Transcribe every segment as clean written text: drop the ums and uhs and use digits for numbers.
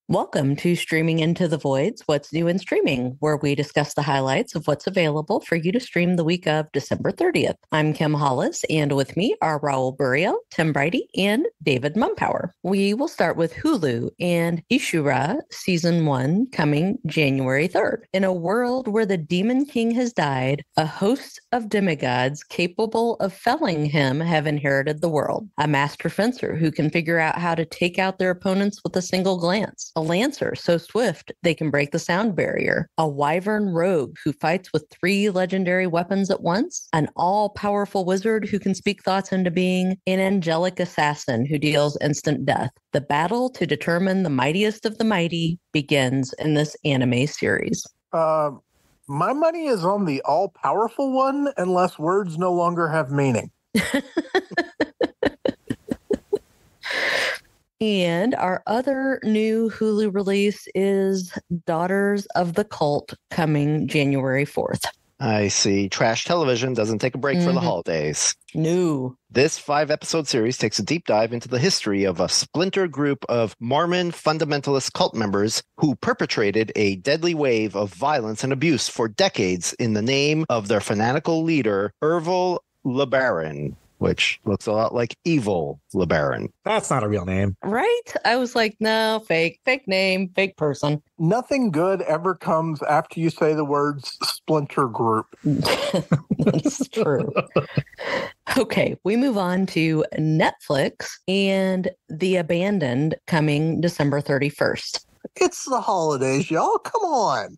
Welcome to Streaming Into the Voids, What's New in Streaming, where we discuss the highlights of what's available for you to stream the week of December 30th. I'm Kim Hollis, and with me are Raul Burrio, Tim Brighty, and David Mumpower. We will start with Hulu and Ishura Season 1 coming January 3rd. In a world where the Demon King has died, a host of demigods capable of felling him have inherited the world. A master fencer who can figure out how to take out their opponents with a single glance. A lancer so swift they can break the sound barrier. A wyvern rogue who fights with 3 legendary weapons at once. An all-powerful wizard who can speak thoughts into being. An angelic assassin who deals instant death. The battle to determine the mightiest of the mighty begins in this anime series. My money is on the all-powerful one, unless words no longer have meaning. And our other new Hulu release is Daughters of the Cult coming January 4th. I see. Trash television doesn't take a break for the holidays. No. This 5-episode series takes a deep dive into the history of a splinter group of Mormon fundamentalist cult members who perpetrated a deadly wave of violence and abuse for decades in the name of their fanatical leader, Ervil LeBaron, which looks a lot like Evil LeBaron. That's not a real name. Right? I was like, no, fake name, fake person. Nothing good ever comes after you say the words splinter group. That's true. Okay, we move on to Netflix and The Abandoned coming December 31st. It's the holidays, y'all. Come on.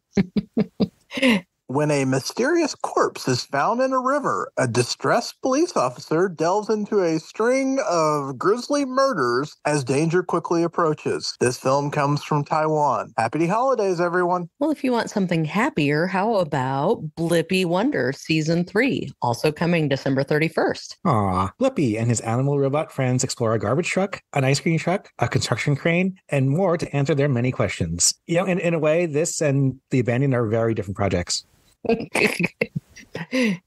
When a mysterious corpse is found in a river, a distressed police officer delves into a string of grisly murders as danger quickly approaches. This film comes from Taiwan. Happy holidays, everyone. Well, if you want something happier, how about Blippi Wonder Season 3, also coming December 31st? Aw, Blippi and his animal robot friends explore a garbage truck, an ice cream truck, a construction crane, and more to answer their many questions. You know, in a way, this and The Abandoned are very different projects.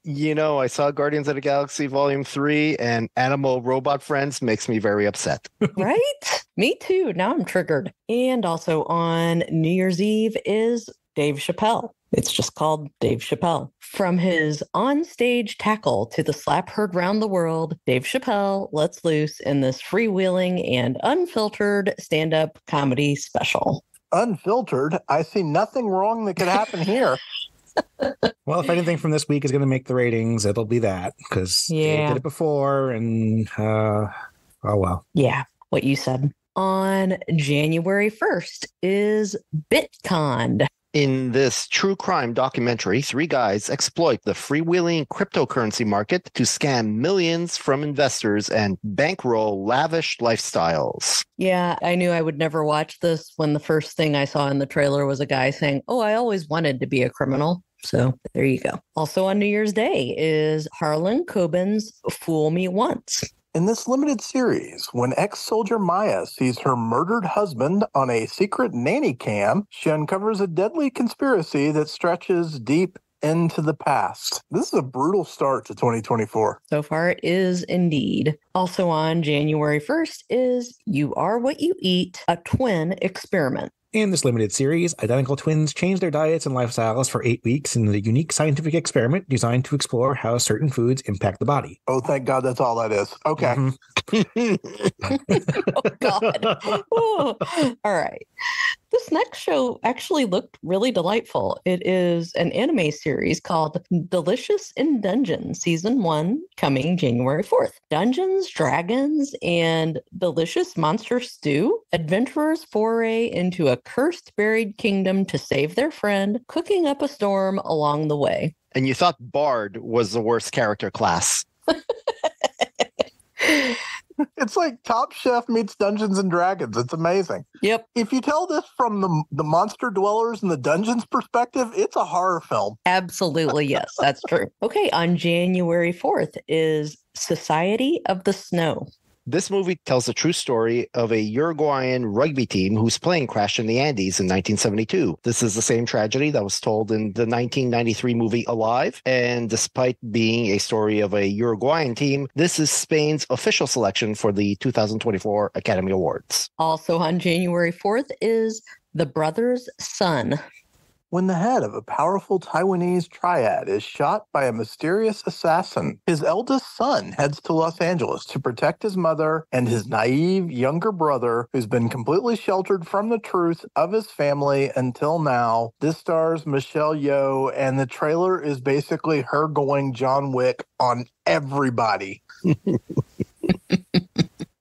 You know, I saw Guardians of the Galaxy Volume 3 and Animal Robot Friends makes me very upset. Right? Me too. Now I'm triggered. And also on New Year's Eve is Dave Chappelle. It's just called Dave Chappelle. From his on-stage tackle to the slap heard round the world, Dave Chappelle lets loose in this freewheeling and unfiltered stand-up comedy special. Unfiltered? I see nothing wrong that could happen here. Well, if anything from this week is going to make the ratings, it'll be that, because they did it before, and oh well. Yeah, what you said. On January 1st is Bitconned. In this true crime documentary, 3 guys exploit the freewheeling cryptocurrency market to scam millions from investors and bankroll lavish lifestyles. Yeah, I knew I would never watch this when the first thing I saw in the trailer was a guy saying, "Oh, I always wanted to be a criminal." So there you go. Also on New Year's Day is Harlan Coben's Fool Me Once. In this limited series, when ex-soldier Maya sees her murdered husband on a secret nanny cam, she uncovers a deadly conspiracy that stretches deep into the past. This is a brutal start to 2024. So far it is indeed. Also on January 1st is You Are What You Eat, a twin experiment. In this limited series, identical twins change their diets and lifestyles for 8 weeks in a unique scientific experiment designed to explore how certain foods impact the body. Oh, thank God that's all that is. Okay. Oh, God. Oh. All right. This next show actually looked really delightful. It is an anime series called Delicious in Dungeons, Season 1, coming January 4th. Dungeons, Dragons, and delicious monster stew. Adventurers foray into a cursed buried kingdom to save their friend, cooking up a storm along the way. And you thought Bard was the worst character class. It's like Top Chef meets Dungeons and Dragons. It's amazing. Yep. If you tell this from the monster dwellers and the dungeons perspective, it's a horror film. Absolutely, yes, that's true. Okay, on January 4th is Society of the Snow. This movie tells the true story of a Uruguayan rugby team whose plane crashed in the Andes in 1972. This is the same tragedy that was told in the 1993 movie Alive. And despite being a story of a Uruguayan team, this is Spain's official selection for the 2024 Academy Awards. Also on January 4th is The Brother's Son. When the head of a powerful Taiwanese triad is shot by a mysterious assassin, his eldest son heads to Los Angeles to protect his mother and his naive younger brother, who's been completely sheltered from the truth of his family until now. This stars Michelle Yeoh, and the trailer is basically her going John Wick on everybody.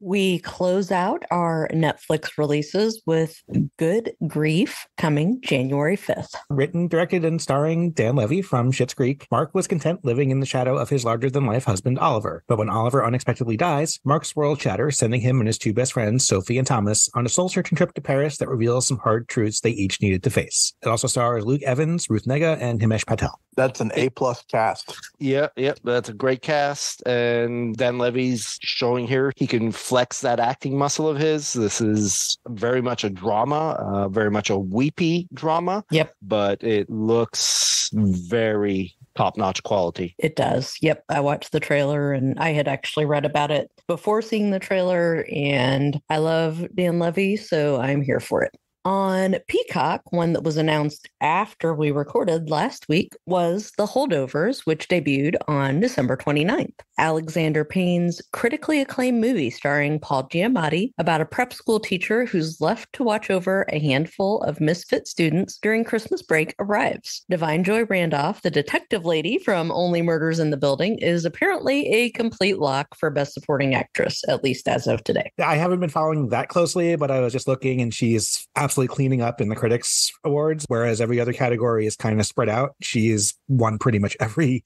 We close out our Netflix releases with Good Grief coming January 5th. Written, directed, and starring Dan Levy from Schitt's Creek, Mark was content living in the shadow of his larger-than-life husband, Oliver. But when Oliver unexpectedly dies, Mark's world shatters, sending him and his two best friends, Sophie and Thomas, on a soul-searching trip to Paris that reveals some hard truths they each needed to face. It also stars Luke Evans, Ruth Negga, and Himesh Patel. That's an A-plus cast. Yep, that's a great cast. And Dan Levy's showing here he can flex that acting muscle of his. This is very much a drama, very much a weepy drama. Yep. But it looks very top-notch quality. It does. Yep. I watched the trailer and I had actually read about it before seeing the trailer, and I love Dan Levy, so I'm here for it. On Peacock, one that was announced after we recorded last week was The Holdovers, which debuted on December 29th. Alexander Payne's critically acclaimed movie starring Paul Giamatti about a prep school teacher who's left to watch over a handful of misfit students during Christmas break arrives. Divine Joy Randolph, the detective lady from Only Murders in the Building, is apparently a complete lock for Best Supporting Actress, at least as of today. I haven't been following that closely, but I was just looking, and she's absolutely cleaning up in the Critics Awards, whereas every other category is kind of spread out. She has won pretty much every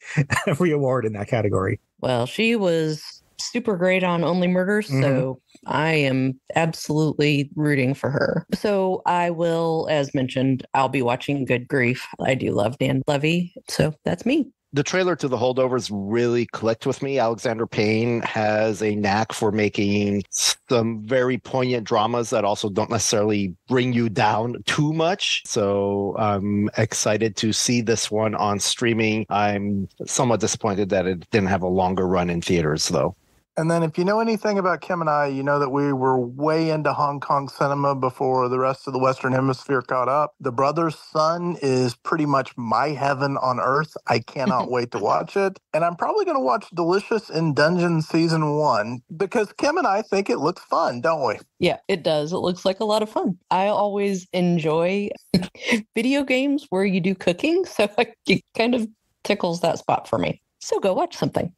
award in that category. Well, she was super great on Only Murders, so I am absolutely rooting for her. So I will, as mentioned, I'll be watching Good Grief. I do love Dan Levy, so that's me. The trailer to The Holdovers really clicked with me. Alexander Payne has a knack for making some very poignant dramas that also don't necessarily bring you down too much. So I'm excited to see this one on streaming. I'm somewhat disappointed that it didn't have a longer run in theaters, though. And then if you know anything about Kim and I, you know that we were way into Hong Kong cinema before the rest of the Western Hemisphere caught up. The Brother's Son is pretty much my heaven on earth. I cannot wait to watch it. And I'm probably going to watch Delicious in Dungeon Season 1 because Kim and I think it looks fun, don't we? Yeah, it does. It looks like a lot of fun. I always enjoy video games where you do cooking, so it kind of tickles that spot for me. So go watch something.